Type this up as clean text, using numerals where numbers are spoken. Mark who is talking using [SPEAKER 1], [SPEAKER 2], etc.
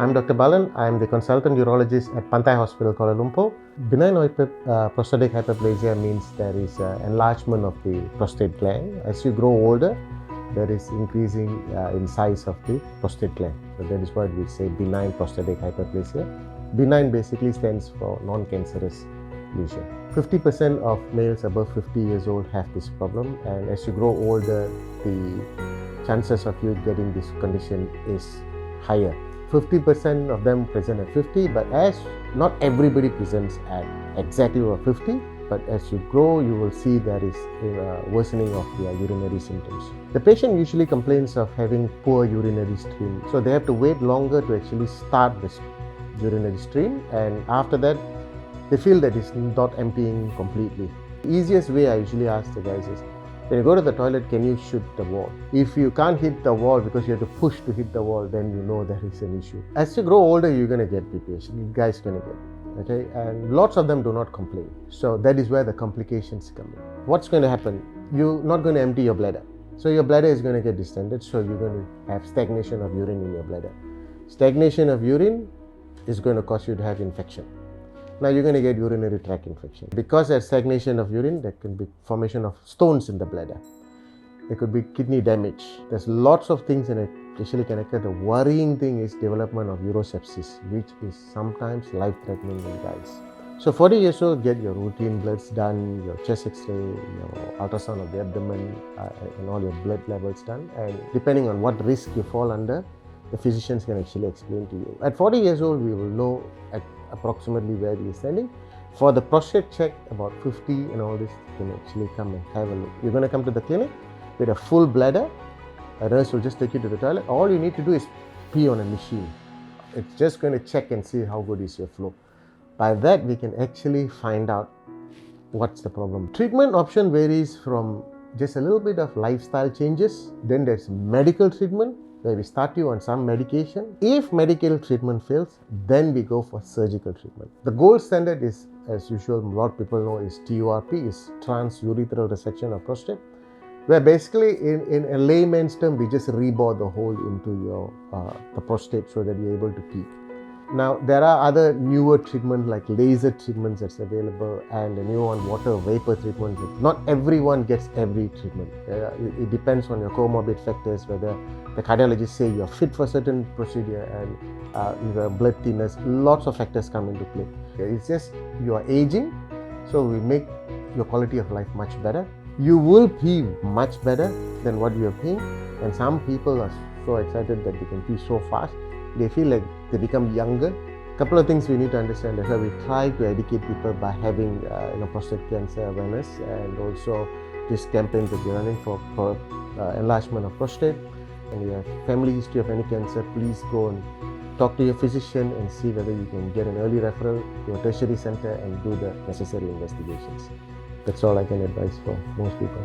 [SPEAKER 1] I'm Dr. Balan. I'm the consultant urologist at Pantai Hospital, Kuala Lumpur. Benign prostatic hyperplasia means there is enlargement of the prostate gland. As you grow older, there is increasing in size of the prostate gland. So that is what we say benign prostatic hyperplasia. Benign basically stands for non-cancerous lesion. 50% of males above 50 years old have this problem, and as you grow older, the chances of you getting this condition is higher. 50% of them present at 50, but as not everybody presents at exactly over 50, but as you grow, you will see there is a worsening of their urinary symptoms. The patient usually complains of having poor urinary stream, so they have to wait longer to actually start this urinary stream, and after that, they feel that it's not emptying completely. The easiest way I usually ask the guys is, when you go to the toilet, can you shoot the wall? If you can't hit the wall because you have to push to hit the wall, then you know there is an issue. As you grow older, you're going to get BPH. You guys going to get, okay? And lots of them do not complain. So that is where the complications come in. What's going to happen? You're not going to empty your bladder. So your bladder is going to get distended. So you're going to have stagnation of urine in your bladder. Stagnation of urine is going to cause you to have infection. Now you're going to get urinary tract infection. Because there's stagnation of urine, there can be formation of stones in the bladder. There could be kidney damage. There's lots of things that actually can occur. The worrying thing is development of urosepsis, which is sometimes life-threatening in guys. So 40 years old, get your routine bloods done, your chest x-ray, your ultrasound of the abdomen, and all your blood levels done. And depending on what risk you fall under, the physicians can actually explain to you. At 40 years old, we will know at approximately where we are standing. For the prostate check, about 50 and all this, you can actually come and have a look. You're going to come to the clinic with a full bladder. A nurse will just take you to the toilet. All you need to do is pee on a machine. It's just going to check and see how good is your flow. By that, we can actually find out what's the problem. Treatment option varies from just a little bit of lifestyle changes. Then there's medical treatment, where we start you on some medication. If medical treatment fails, then we go for surgical treatment. The gold standard is, as usual, a lot of people know, is TURP, is transurethral resection of prostate, where basically in a layman's term, we just rebore the hole into your the prostate so that you're able to pee. Now, there are other newer treatments like laser treatments that's available, and a new one, water vapor treatment. Not everyone gets every treatment. It depends on your comorbid factors, whether the cardiologist say you're fit for certain procedure and you have blood thinners. Lots of factors come into play. It's just you are aging, so we make your quality of life much better. You will pee much better than what you are peeing, and some people are so excited that they can pee so fast. They feel like they become younger. Couple of things we need to understand. That's why we try to educate people by having prostate cancer awareness, and also these campaigns that we're running for enlargement of prostate. And you have family history of any cancer, please go and talk to your physician and see whether you can get an early referral to a tertiary center and do the necessary investigations. That's all I can advise for most people.